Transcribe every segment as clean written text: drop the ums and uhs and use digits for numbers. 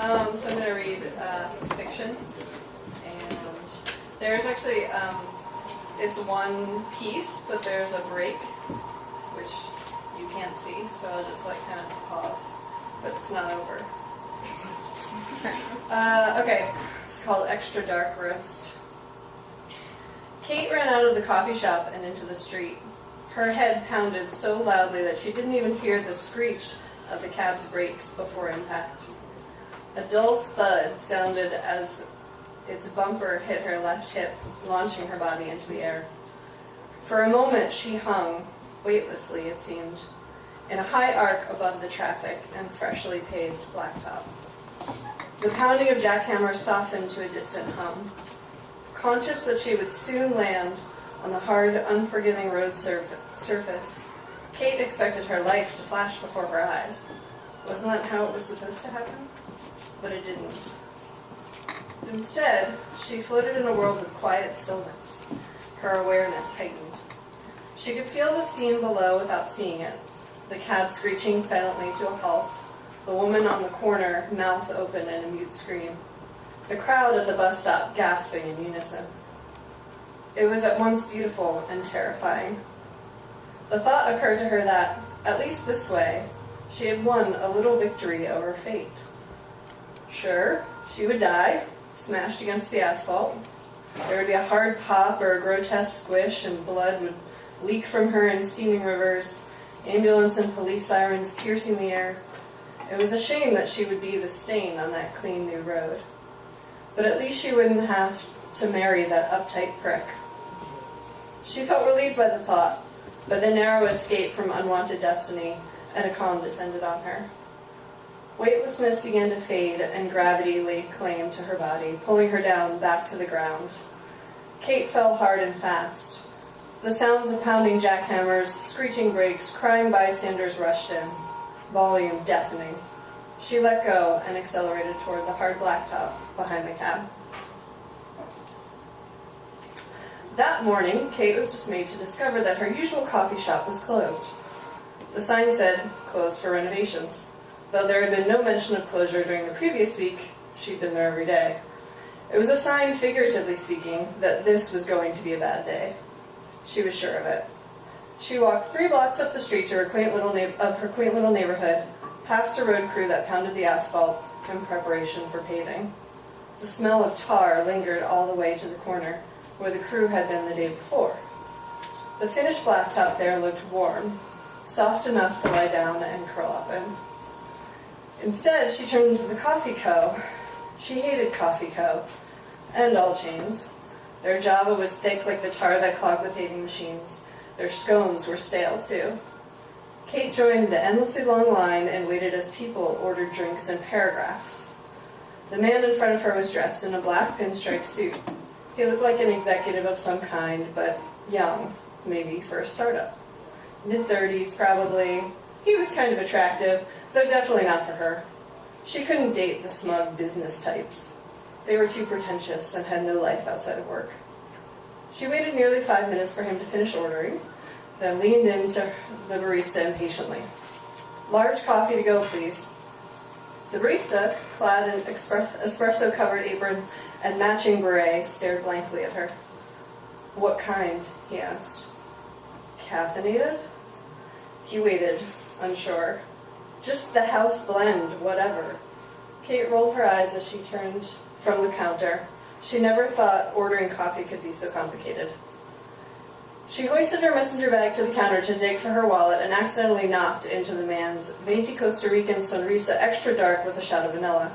So I'm going to read fiction, and there's actually, it's one piece, but there's a break, which you can't see, so I'll just kind of pause, but it's not over. Okay, it's called Extra Dark Roast. Kate ran out of the coffee shop and into the street. Her head pounded so loudly that she didn't even hear the screech of the cab's brakes before impact. A dull thud sounded as its bumper hit her left hip, launching her body into the air. For a moment she hung, weightlessly it seemed, in a high arc above the traffic and freshly paved blacktop. The pounding of jackhammers softened to a distant hum. Conscious that she would soon land on the hard, unforgiving road surface, Kate expected her life to flash before her eyes. Wasn't that how it was supposed to happen? But it didn't. Instead, she floated in a world of quiet stillness. Her awareness heightened. She could feel the scene below without seeing it. The cab screeching silently to a halt. The woman on the corner, mouth open in a mute scream. The crowd at the bus stop gasping in unison. It was at once beautiful and terrifying. The thought occurred to her that, at least this way, she had won a little victory over fate. Sure, she would die, smashed against the asphalt. There would be a hard pop or a grotesque squish, and blood would leak from her in steaming rivers, ambulance and police sirens piercing the air. It was a shame that she would be the stain on that clean new road. But at least she wouldn't have to marry that uptight prick. She felt relieved by the thought, but the narrow escape from unwanted destiny, and a calm descended on her. Weightlessness began to fade, and gravity laid claim to her body, pulling her down back to the ground. Kate fell hard and fast. The sounds of pounding jackhammers, screeching brakes, crying bystanders rushed in, volume deafening. She let go and accelerated toward the hard blacktop behind the cab. That morning, Kate was dismayed to discover that her usual coffee shop was closed. The sign said, "Closed for renovations." Though there had been no mention of closure during the previous week, she'd been there every day. It was a sign, figuratively speaking, that this was going to be a bad day. She was sure of it. She walked 3 blocks up the street to her quaint little neighborhood, past a road crew that pounded the asphalt in preparation for paving. The smell of tar lingered all the way to the corner, where the crew had been the day before. The finished blacktop there looked warm, soft enough to lie down and curl up in. Instead, she turned to the Coffee Co. She hated Coffee Co. and all chains. Their Java was thick like the tar that clogged the paving machines. Their scones were stale, too. Kate joined the endlessly long line and waited as people ordered drinks in paragraphs. The man in front of her was dressed in a black pinstripe suit. He looked like an executive of some kind, but young, maybe for a startup. Mid-30s, probably. He was kind of attractive, though definitely not for her. She couldn't date the smug business types. They were too pretentious and had no life outside of work. She waited nearly 5 minutes for him to finish ordering, then leaned into the barista impatiently. "Large coffee to go, please." The barista, clad in espresso-covered apron and matching beret, stared blankly at her. "What kind?" he asked. "Caffeinated?" He waited, unsure. "Just the house blend, whatever." Kate rolled her eyes as she turned from the counter. She never thought ordering coffee could be so complicated. She hoisted her messenger bag to the counter to dig for her wallet and accidentally knocked into the man's Venti Costa Rican Sonrisa Extra Dark with a shot of vanilla.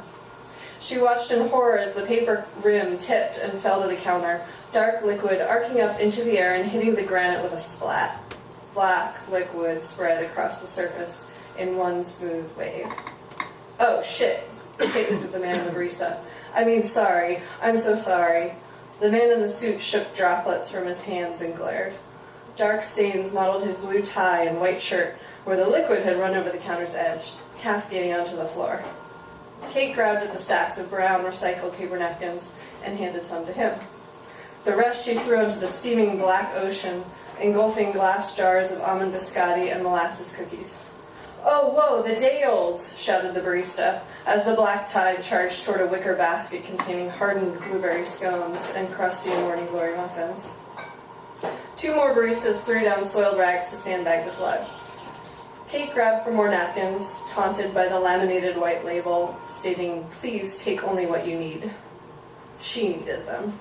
She watched in horror as the paper rim tipped and fell to the counter, dark liquid arcing up into the air and hitting the granite with a splat. Black liquid spread across the surface in one smooth wave. "Oh, shit," Kate looked at the man in the barista. Sorry. I'm so sorry." The man in the suit shook droplets from his hands and glared. Dark stains mottled his blue tie and white shirt, where the liquid had run over the counter's edge, cascading onto the floor. Kate grabbed at the stacks of brown recycled paper napkins and handed some to him. The rest she threw into the steaming black ocean, engulfing glass jars of almond biscotti and molasses cookies. "Oh, whoa, the day-olds," shouted the barista, as the black tide charged toward a wicker basket containing hardened blueberry scones and crusty morning glory muffins. 2 more baristas threw down soiled rags to sandbag the flood. Kate grabbed for more napkins, taunted by the laminated white label stating, "Please take only what you need." She needed them.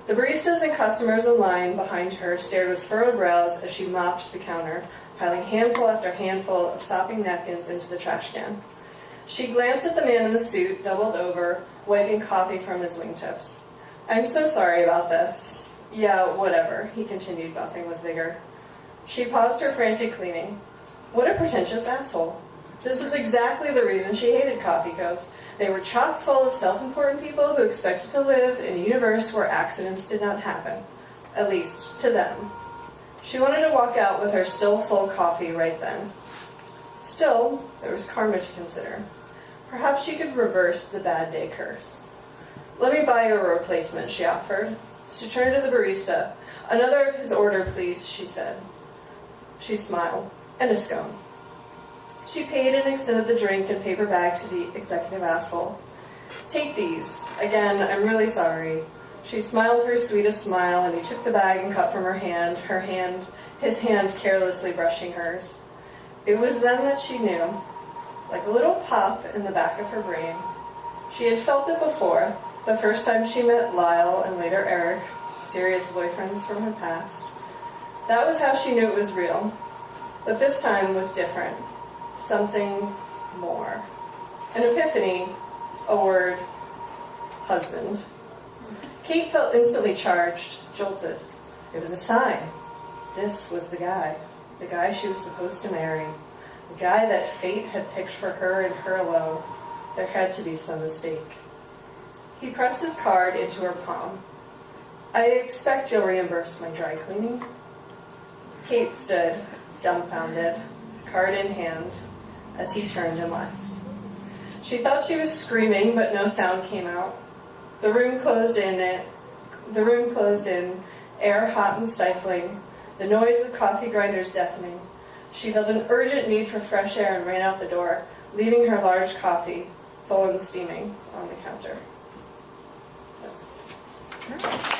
The baristas and customers in line behind her stared with furrowed brows as she mopped the counter, piling handful after handful of sopping napkins into the trash can. She glanced at the man in the suit, doubled over, wiping coffee from his wingtips. "I'm so sorry about this." "Yeah, whatever," he continued, buffing with vigor. She paused her frantic cleaning. What a pretentious asshole. This was exactly the reason she hated coffee cups. They were chock full of self-important people who expected to live in a universe where accidents did not happen. At least, to them. She wanted to walk out with her still full coffee right then. Still, there was karma to consider. Perhaps she could reverse the bad day curse. "Let me buy you a replacement," she offered. She turned to the barista. "Another of his order, please," she said. She smiled. "And a scone." She paid and extended the drink and paper bag to the executive asshole. "Take these. Again, I'm really sorry." She smiled her sweetest smile, and he took the bag and cup from his hand carelessly brushing hers. It was then that she knew, like a little pop in the back of her brain. She had felt it before, the first time she met Lyle and later Eric, serious boyfriends from her past. That was how she knew it was real. But this time was different. Something more. An epiphany, a word, husband. Kate felt instantly charged, jolted. It was a sign. This was the guy she was supposed to marry, the guy that fate had picked for her and her alone. There had to be some mistake. He pressed his card into her palm. "I expect you'll reimburse my dry cleaning." Kate stood, dumbfounded, card in hand, as he turned and left. She thought she was screaming, but no sound came out. The room closed in, air hot and stifling, the noise of coffee grinders deafening. She felt an urgent need for fresh air and ran out the door, leaving her large coffee, full and steaming, on the counter. That's it.